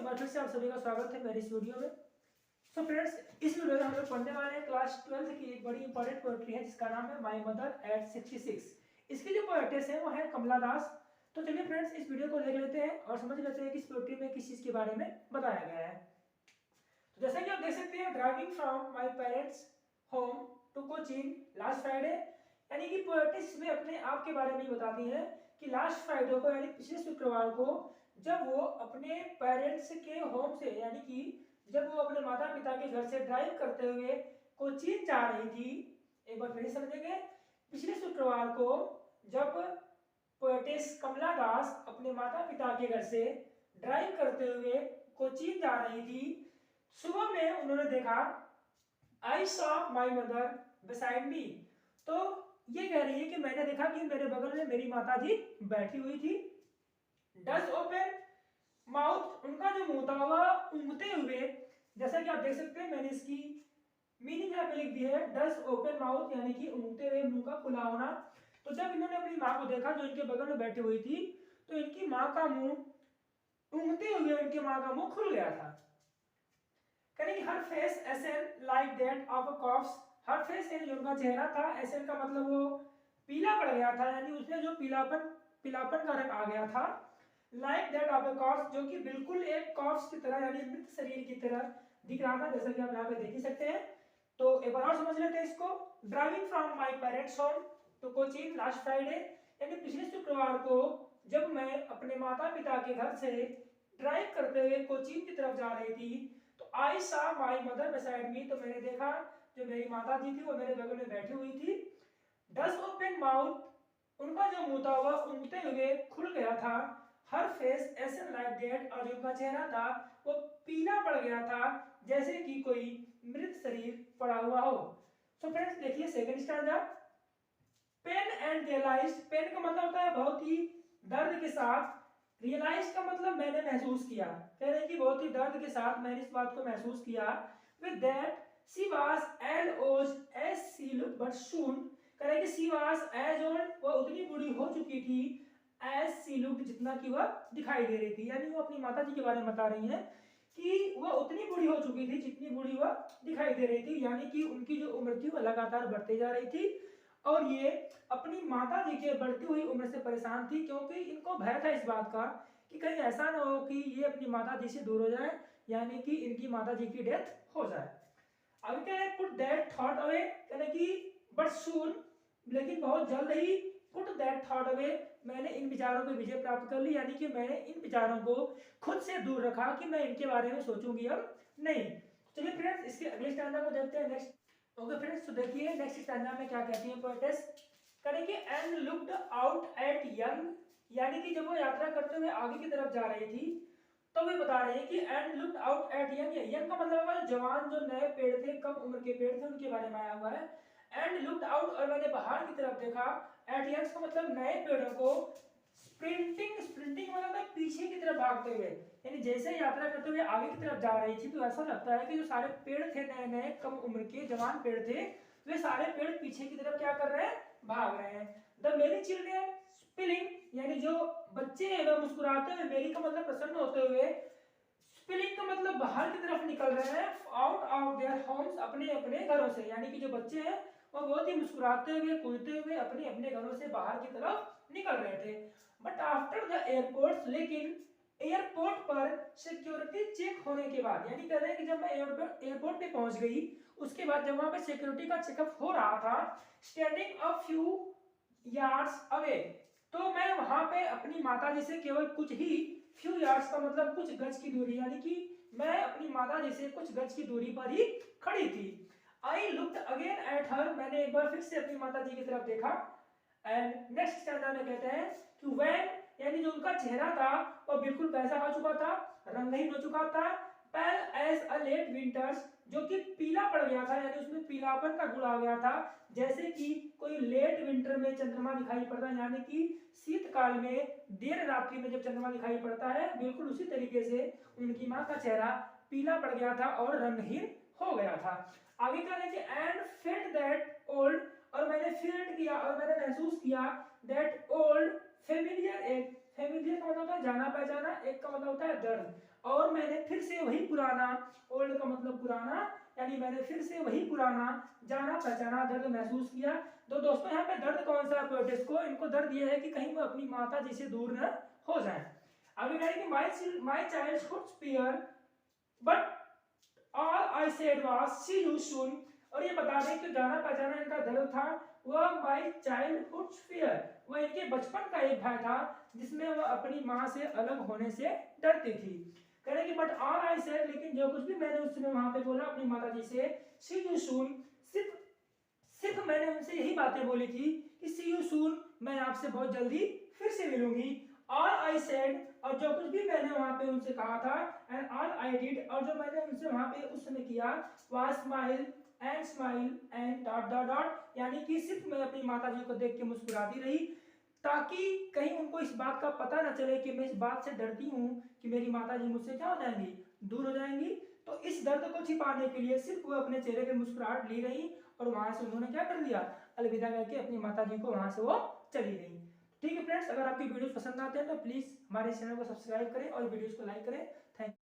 बार फिर से आप सभी का स्वागत है मेरी इस वीडियो में। सो फ्रेंड्स, इस वीडियो में हम लोग पढ़ने वाले हैं क्लास 12 की एक बड़ी इंपॉर्टेंट पोएट्री है जिसका नाम है माय मदर एट 66। इसकी जो पोएटेस है वो है कमला दास। तो चलिए फ्रेंड्स, इस वीडियो को देख लेते हैं और समझ लेते हैं कि इस पोएट्री में किस चीज के बारे में बताया गया है। तो जैसा कि आप देख सकते हैं, driving from my parents home to Cochin last Friday, यानी कि पोएटिस में अपने आप के बारे में बताती है कि लास्ट फ्राइडे को यानी पिछले शुक्रवार को जब वो अपने पेरेंट्स के होम से यानी कि जब वो अपने माता पिता के घर से ड्राइव करते हुए कोचीन जा रही थी। एक बार फिर समझेंगे, पिछले शुक्रवार को जब पोएटिस कमला दास अपने माता पिता के घर से ड्राइव करते हुए कोचीन जा रही थी, सुबह में उन्होंने देखा I saw my mother beside me. तो ये कह रही है कि मैंने देखा कि मेरे बगल में मेरी माता जी बैठी हुई थी। डज ओपन माउथ, उनका जो मुंह था वह ऊँघते हुए, जैसा कि आप देख सकते हैं मैंने इसकी मीनिंग यहाँ पे लिख दी है। डज ओपन माउथ यानी कि ऊँघते हुए, मुंह का खुला होना। तो जब इन्होंने अपनी माँ को देखा जो इनके बगल में बैठी हुई थी, तो इनकी माँ का मुंह ऊँघते हुए इनकी माँ का मुंह खुल गया था। करेंगे her face ashen like that of a corpse. Her face यानी जो उनका चेहरा था, एसन का मतलब वो पीला पड़ गया था, यानी उसमें जो पीलापन का रंग आ गया था। Like that of a cops, जो कि बिल्कुल एक कॉप्स की तरह यानी मृत शरीर की तरह दिख रहा था, जैसा कि आप यहाँ पे देख ही सकते हैं। तो एक बार और समझ लेते हैं इसको। Driving from my parents home to Cochin last Friday, यानी पिछले शुक्रवार को जब मैं अपने माता पिता के घर से ड्राइव करते हुए कोचीन की तरफ जा रही थी, तो आई सा माई मदर बिसाइड मी, तो मैंने देखा जो मेरी माता जी थी वो मेरे बगल में बैठी हुई थी। डज ओपन माउथ, उनका जो मुंह था वह ऊँघते हुए खुल गया था। हर फेस ऐसे लाइक दैट, और जो उनका चेहरा था वो पीला पड़ गया था जैसे कि कोई मृत शरीर पड़ा हुआ हो। सो फ्रेंड्स देखिए second stanza. Pain and realized, pain का मतलब होता है बहुत ही दर्द के साथ, रियलाइज का मतलब मैंने महसूस किया। कह रहे हैं कि बहुत ही दर्द के साथ मैंने इस बात को महसूस किया। With that she was as old as she looked but soon, कह रहे हैं कि शी वाज एज ओल्ड, वह उतनी बूढ़ी हो चुकी थी, एज सी लुक्ड, जितना कि वह दिखाई दे रही थी। यानी वो अपनी माता जी के बारे में बता रही हैं कि वह उतनी बूढ़ी हो चुकी थी जितनी बूढ़ी वह दिखाई दे रही थी, यानी कि उनकी जो उम्र थी वह लगातार बढ़ते जा रही थी। और ये अपनी माता जी के बढ़ती हुई उम्र से परेशान थी, क्योंकि इनको भय था इस बात का कि कहीं ऐसा ना हो कि ये अपनी माता जी से दूर हो जाए, यानी कि इनकी माता जी की डेथ हो जाए। अभी क्या है, पुट दैट थॉट अवे, यानी कि बट सून, लेकिन बहुत जल्द ही, पुट दैट थॉट अवे, मैंने इन विचारों पे विजय प्राप्त कर ली, यानी कि मैंने इन विचारों को खुद से दूर रखा कि मैं इनके बारे में सोचूंगी अब नहीं। चलिए फ्रेंड्स, इसके अगले स्टैंडा को देखते हैं नेक्स्ट। ओके फ्रेंड्स, तो देखिए नेक्स्ट स्टैंडा में क्या कहती है पोएटेस। करेंगे and looked out at young, यानी कि जब वो यात्रा करते हुए आगे की तरफ जा रही थी तो वे बता रहे हैं कि and looked out at young, young का मतलब है जवान, जो नए पेड़ थे, कम उम्र के पेड़ थे, उनके बारे में आया हुआ है। एंड लुक्ड आउट, और मैंने बाहर की तरफ देखा। एट यंग्स का मतलब नए पेड़ों को। स्प्रिंटिंग, स्प्रिंटिंग मतलब है पीछे की तरफ भागते हुए, यानी जैसे यात्रा करते हुए आगे की तरफ जा रही थी तो ऐसा लगता है कि जो सारे पेड़ थे नए नए कम उम्र के जवान पेड़ थे, वे सारे पेड़ पीछे की तरफ क्या कर रहे हैं, भाग रहे हैं। द मेनी चिल्ड्रन स्पिलिंग, यानी जो बच्चे हैं वह मुस्कुराते हुए, मेरी का मतलब प्रसन्न होते हुए, स्पिलिंग का मतलब बाहर की तरफ निकल रहे हैं, आउट ऑफ देयर होम्स, अपने अपने घरों से, यानी कि जो बच्चे हैं वो बहुत ही मुस्कुराते हुए कूदते हुए अपने अपने घरों से बाहर की तरफ निकल रहे थे। बट आफ्टर द एयरपोर्ट, लेकिन एयरपोर्ट पर सिक्योरिटी चेक होने के बाद, यानी कह रहे हैं कि जब मैं एयरपोर्ट पे पहुंच गई, उसके बाद जब वहां पे सिक्योरिटी का चेकअप हो रहा था, standing a few yards away, तो मैं वहां पे अपनी माता जी से केवल कुछ ही, फ्यू यार्ड्स का मतलब कुछ गज की दूरी, यानी कि मैं अपनी माता जी से कुछ गज की दूरी पर ही खड़ी थी। I looked again at her, मैंने एक बार फिर से अपनी माता जी की तरफ देखा। एंड नेक्स्ट स्टैंडा में कहते हैं कि व्हेन, यानी जो उनका चेहरा था वो बिल्कुल कैसा हो चुका था, रंगहीन हो चुका था। पेल एज अ लेट विंटर्स, जो कि पीला पड़ गया था, यानी उसमें पीलापन का गुण आ गया था, जैसे कि कोई लेट विंटर में चंद्रमा दिखाई पड़ता है, यानी कि शीतकाल में देर रात्रि में जब चंद्रमा दिखाई पड़ता है, बिल्कुल उसी तरीके से उनकी माँ का चेहरा पीला पड़ गया था और रंगहीन हो गया था। आगे क्या है कि एंड फेल्ट दैट ओल्ड, और मैंने फील किया और मैंने महसूस किया, दैट ओल्ड फेमिलियर, एक फेमिलियर का मतलब होता है जाना पहचाना, एक का मतलब होता है दर्द, और मैंने फिर से वही पुराना, ओल्ड का मतलब पुराना, यानी मैंने फिर से वही पुराना जाना पहचाना दर्द महसूस किया। तो दोस्तों यहाँ पे दर्द कौन सा है पोएटिस को, इनको दर्द ये है कि कहीं वो अपनी माता जी से दूर न हो जाए। अभी कह रहे कि my childhood fear but all I said was see you soon. और ये बता दें कि जाना पहचाना इनका दर्द था वह माई चाइल्डहुड फियर, वह इनके बचपन का एक भय था जिसमें वह अपनी माँ से अलग होने से डरती थी। कह रहे कि बट ऑल आई सेड, लेकिन जो कुछ भी मैंने उस समय वहां पे बोला अपनी माता जी से, सी यू सून, सिर्फ सिर्फ मैंने उनसे यही बातें बोली थी कि सी यू सून, मैं आपसे बहुत जल्दी फिर से मिलूंगी। ऑल आई सेड, और जो कुछ भी मैंने वहां पे उनसे कहा था, एंड ऑल आई डिड, और जो मैंने उनसे वहां पे उस समय किया, was smile and dot dot dot, यानी कि सिर्फ मैं अपनी माता जी को देख के मुस्कुराती रही ताकि कहीं उनको इस बात का पता न चले कि मैं इस बात से डरती हूँ कि मेरी माता जी मुझसे क्या हो जाएंगी, दूर हो जाएंगी। तो इस दर्द को छिपाने के लिए सिर्फ वो अपने चेहरे पे मुस्कुराहट ली रही और वहां से उन्होंने क्या कर दिया, अलविदा करके अपनी माता जी को वहां से वो चली गई। ठीक है फ्रेंड्स, अगर आपकी वीडियोस पसंद आते हैं तो प्लीज हमारे चैनल को सब्सक्राइब करें और वीडियोस को लाइक करें। Thank you.